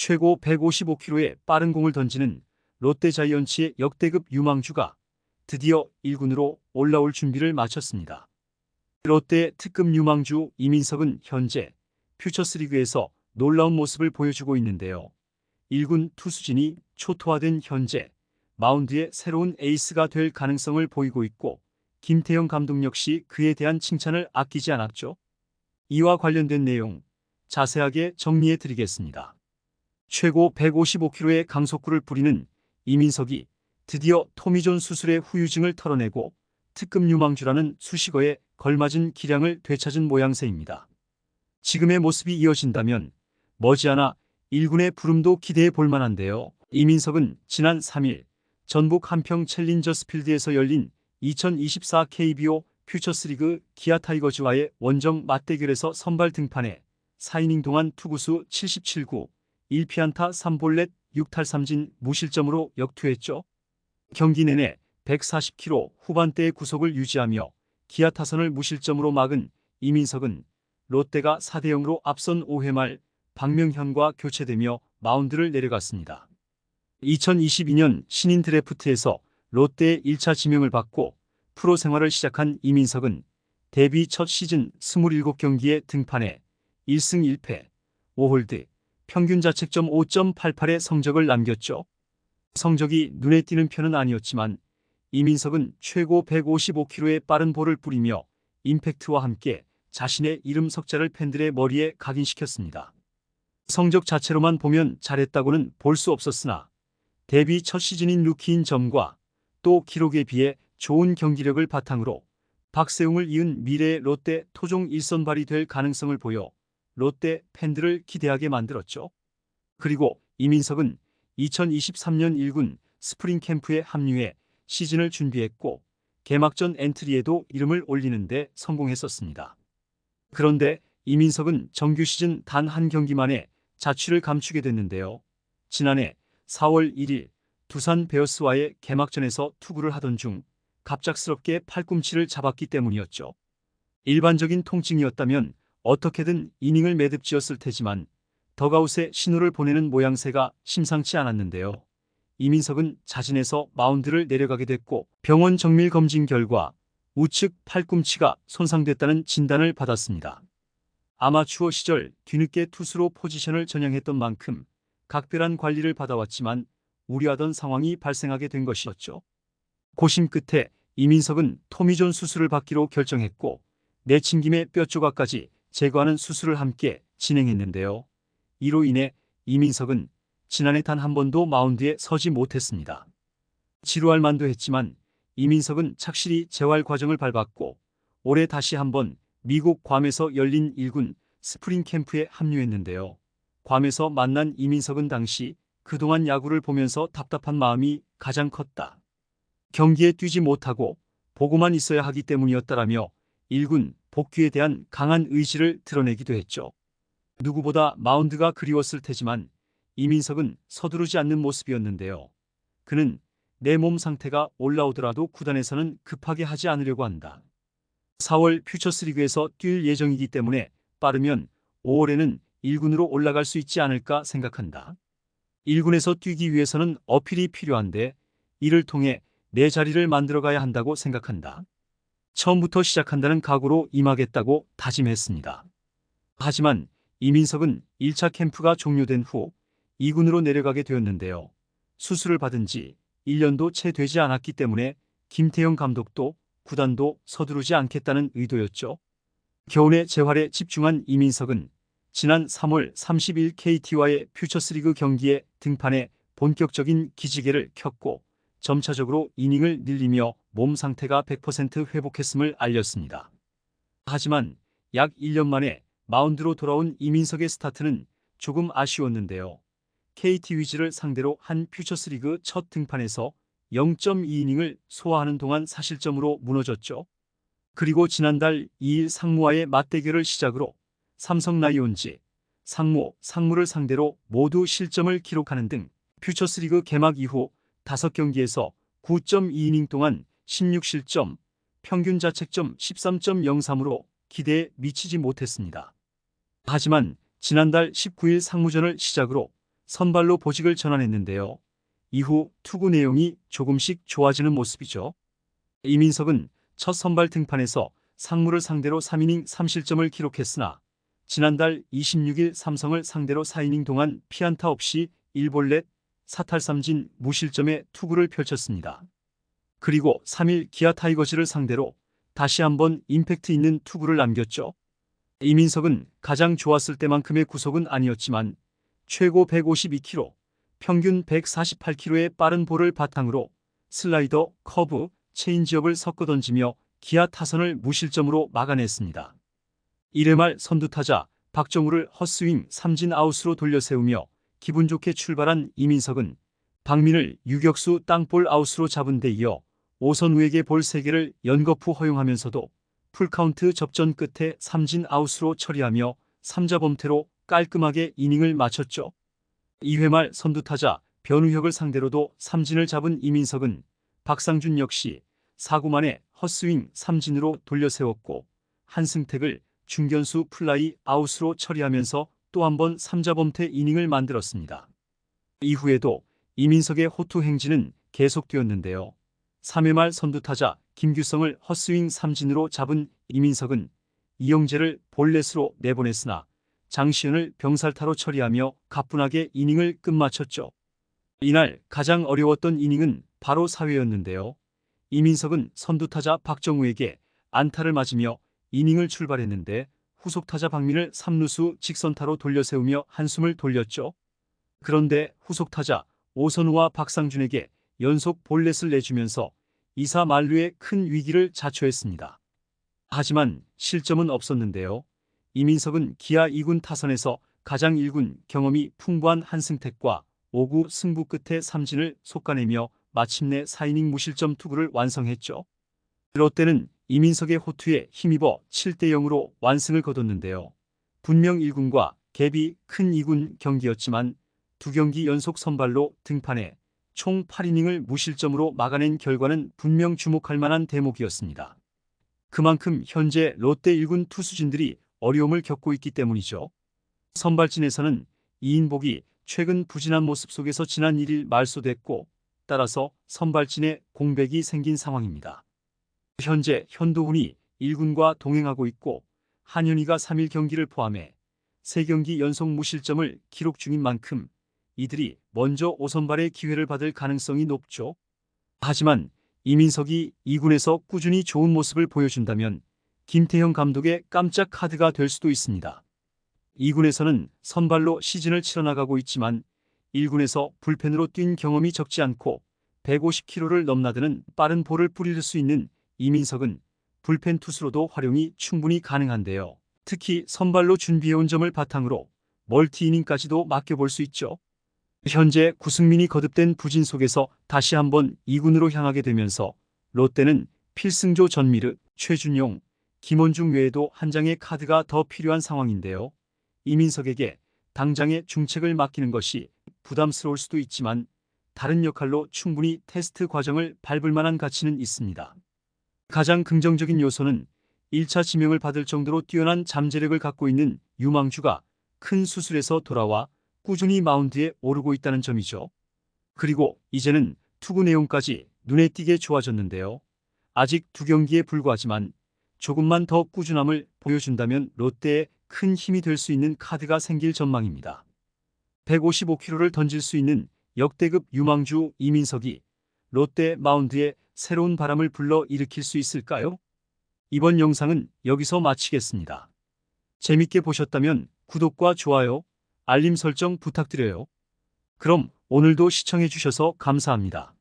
최고 155km의 빠른 공을 던지는 롯데자이언츠의 역대급 유망주가 드디어 1군으로 올라올 준비를 마쳤습니다. 롯데의 특급 유망주 이민석은 현재 퓨처스리그에서 놀라운 모습을 보여주고 있는데요. 1군 투수진이 초토화된 현재 마운드의 새로운 에이스가 될 가능성을 보이고 있고 김태형 감독 역시 그에 대한 칭찬을 아끼지 않았죠. 이와 관련된 내용 자세하게 정리해 드리겠습니다. 최고 155km의 강속구를 뿌리는 이민석이 드디어 토미존 수술의 후유증을 털어내고 특급 유망주라는 수식어에 걸맞은 기량을 되찾은 모양새입니다. 지금의 모습이 이어진다면 머지않아 1군의 부름도 기대해 볼 만한데요. 이민석은 지난 3일 전북 한평 챌린저스필드에서 열린 2024 KBO 퓨처스리그 기아 타이거즈와의 원정 맞대결에서 선발 등판해 4이닝 동안 투구수 77구, 1피안타 3볼넷 6탈삼진 무실점으로 역투했죠. 경기 내내 140km 후반대의 구속을 유지하며 기아 타선을 무실점으로 막은 이민석은 롯데가 4대0으로 앞선 5회 말 박명현과 교체되며 마운드를 내려갔습니다. 2022년 신인 드래프트에서 롯데의 1차 지명을 받고 프로 생활을 시작한 이민석은 데뷔 첫 시즌 27경기에 등판해 1승 1패, 5홀드, 평균 자책점 5.88의 성적을 남겼죠. 성적이 눈에 띄는 편은 아니었지만 이민석은 최고 155km의 빠른 볼을 뿌리며 임팩트와 함께 자신의 이름 석자를 팬들의 머리에 각인시켰습니다. 성적 자체로만 보면 잘했다고는 볼 수 없었으나 데뷔 첫 시즌인 루키인 점과 또 기록에 비해 좋은 경기력을 바탕으로 박세웅을 이은 미래의 롯데 토종 1선발이 될 가능성을 보여 롯데 팬들을 기대하게 만들었죠. 그리고 이민석은 2023년 1군 스프링 캠프에 합류해 시즌을 준비했고 개막전 엔트리에도 이름을 올리는데 성공했었습니다. 그런데 이민석은 정규 시즌 단 한 경기만에 자취를 감추게 됐는데요. 지난해 4월 1일 두산 베어스와의 개막전에서 투구를 하던 중 갑작스럽게 팔꿈치를 잡았기 때문이었죠. 일반적인 통증이었다면 어떻게든 이닝을 매듭지었을 테지만 덕아웃에 신호를 보내는 모양새가 심상치 않았는데요. 이민석은 자진해서 마운드를 내려가게 됐고 병원 정밀 검진 결과 우측 팔꿈치가 손상됐다는 진단을 받았습니다. 아마추어 시절 뒤늦게 투수로 포지션을 전향했던 만큼 각별한 관리를 받아왔지만 우려하던 상황이 발생하게 된 것이었죠. 고심 끝에 이민석은 토미존 수술을 받기로 결정했고 내친김의 뼈 조각까지 제거하는 수술을 함께 진행했는데요. 이로 인해 이민석은 지난해 단 한 번도 마운드에 서지 못했습니다. 지루할 만도 했지만 이민석은 착실히 재활 과정을 밟았고 올해 다시 한번 미국 괌에서 열린 1군 스프링 캠프에 합류했는데요. 괌에서 만난 이민석은 당시 그동안 야구를 보면서 답답한 마음이 가장 컸다. 경기에 뛰지 못하고 보고만 있어야 하기 때문이었다라며 1군 복귀에 대한 강한 의지를 드러내기도 했죠. 누구보다 마운드가 그리웠을 테지만 이민석은 서두르지 않는 모습이었는데요. 그는 내 몸 상태가 올라오더라도 구단에서는 급하게 하지 않으려고 한다. 4월 퓨처스리그에서 뛸 예정이기 때문에 빠르면 5월에는 1군으로 올라갈 수 있지 않을까 생각한다. 1군에서 뛰기 위해서는 어필이 필요한데 이를 통해 내 자리를 만들어가야 한다고 생각한다. 처음부터 시작한다는 각오로 임하겠다고 다짐했습니다. 하지만 이민석은 1차 캠프가 종료된 후 2군으로 내려가게 되었는데요. 수술을 받은 지 1년도 채 되지 않았기 때문에 김태형 감독도 구단도 서두르지 않겠다는 의도였죠. 겨우내 재활에 집중한 이민석은 지난 3월 30일 KT와의 퓨처스리그 경기에 등판해 본격적인 기지개를 켰고 점차적으로 이닝을 늘리며 몸 상태가 100% 회복했음을 알렸습니다. 하지만 약 1년 만에 마운드로 돌아온 이민석의 스타트는 조금 아쉬웠는데요. KT 위즈를 상대로 한 퓨처스리그 첫 등판에서 0.2이닝을 소화하는 동안 사실점으로 무너졌죠. 그리고 지난달 2일 상무와의 맞대결을 시작으로 삼성 라이온즈, 상무를 상대로 모두 실점을 기록하는 등 퓨처스리그 개막 이후 5경기에서 9.2이닝 동안 16실점, 평균 자책점 13.03으로 기대에 미치지 못했습니다. 하지만 지난달 19일 상무전을 시작으로 선발로 보직을 전환했는데요. 이후 투구 내용이 조금씩 좋아지는 모습이죠. 이민석은 첫 선발 등판에서 상무를 상대로 3이닝 3실점을 기록했으나 지난달 26일 삼성을 상대로 4이닝 동안 피안타 없이 1볼넷 4탈3진 무실점의 투구를 펼쳤습니다. 그리고 3일 기아 타이거즈를 상대로 다시 한번 임팩트 있는 투구를 남겼죠. 이민석은 가장 좋았을 때만큼의 구속은 아니었지만 최고 152km, 평균 148km의 빠른 볼을 바탕으로 슬라이더, 커브, 체인지업을 섞어 던지며 기아 타선을 무실점으로 막아냈습니다. 1회 말 선두타자 박정우를 헛스윙 삼진 아웃으로 돌려세우며 기분 좋게 출발한 이민석은 박민을 유격수 땅볼 아웃으로 잡은 데 이어 오선우에게 볼 3개를 연거푸 허용하면서도 풀카운트 접전 끝에 삼진 아웃으로 처리하며 3자 범퇴로 깔끔하게 이닝을 마쳤죠. 2회 말 선두타자 변우혁을 상대로도 삼진을 잡은 이민석은 박상준 역시 4구 만에 헛스윙 삼진으로 돌려세웠고 한승택을 중견수 플라이 아웃으로 처리하면서 또 한 번 3자 범퇴 이닝을 만들었습니다. 이후에도 이민석의 호투 행진은 계속되었는데요. 3회 말 선두타자 김규성을 헛스윙 삼진으로 잡은 이민석은 이영재를 볼넷으로 내보냈으나 장시현을 병살타로 처리하며 가뿐하게 이닝을 끝마쳤죠. 이날 가장 어려웠던 이닝은 바로 4회였는데요. 이민석은 선두타자 박정우에게 안타를 맞으며 이닝을 출발했는데 후속타자 박민을 3루수 직선타로 돌려세우며 한숨을 돌렸죠. 그런데 후속타자 오선우와 박상준에게 연속 볼넷을 내주면서 2사 만루의 큰 위기를 자초했습니다. 하지만 실점은 없었는데요. 이민석은 기아 2군 타선에서 가장 1군 경험이 풍부한 한승택과 5구 승부 끝에 삼진을 솎아내며 마침내 4이닝 무실점 투구를 완성했죠. 롯데는 이민석의 호투에 힘입어 7대0으로 완승을 거뒀는데요. 분명 1군과 갭이 큰 2군 경기였지만 두 경기 연속 선발로 등판해 총 8이닝을 무실점으로 막아낸 결과는 분명 주목할 만한 대목이었습니다. 그만큼 현재 롯데 1군 투수진들이 어려움을 겪고 있기 때문이죠. 선발진에서는 이인복이 최근 부진한 모습 속에서 지난 1일 말소됐고 따라서 선발진에 공백이 생긴 상황입니다. 현재 현도훈이 1군과 동행하고 있고 한현희가 3일 경기를 포함해 3경기 연속 무실점을 기록 중인 만큼 이들이 먼저 5선발의 기회를 받을 가능성이 높죠. 하지만 이민석이 2군에서 꾸준히 좋은 모습을 보여준다면 김태형 감독의 깜짝 카드가 될 수도 있습니다. 2군에서는 선발로 시즌을 치러나가고 있지만 1군에서 불펜으로 뛴 경험이 적지 않고 150km를 넘나드는 빠른 볼을 뿌릴 수 있는 이민석은 불펜 투수로도 활용이 충분히 가능한데요. 특히 선발로 준비해온 점을 바탕으로 멀티이닝까지도 맡겨볼 수 있죠. 현재 구승민이 거듭된 부진 속에서 다시 한번 2군으로 향하게 되면서 롯데는 필승조 전미르, 최준용, 김원중 외에도 한 장의 카드가 더 필요한 상황인데요. 이민석에게 당장의 중책을 맡기는 것이 부담스러울 수도 있지만 다른 역할로 충분히 테스트 과정을 밟을 만한 가치는 있습니다. 가장 긍정적인 요소는 1차 지명을 받을 정도로 뛰어난 잠재력을 갖고 있는 유망주가 큰 수술에서 돌아와 꾸준히 마운드에 오르고 있다는 점이죠. 그리고 이제는 투구 내용까지 눈에 띄게 좋아졌는데요. 아직 2경기에 불과하지만 조금만 더 꾸준함을 보여준다면 롯데에 큰 힘이 될 수 있는 카드가 생길 전망입니다. 155km를 던질 수 있는 역대급 유망주 이민석이 롯데 마운드에 새로운 바람을 불러 일으킬 수 있을까요? 이번 영상은 여기서 마치겠습니다. 재밌게 보셨다면 구독과 좋아요, 알림 설정 부탁드려요. 그럼 오늘도 시청해주셔서 감사합니다.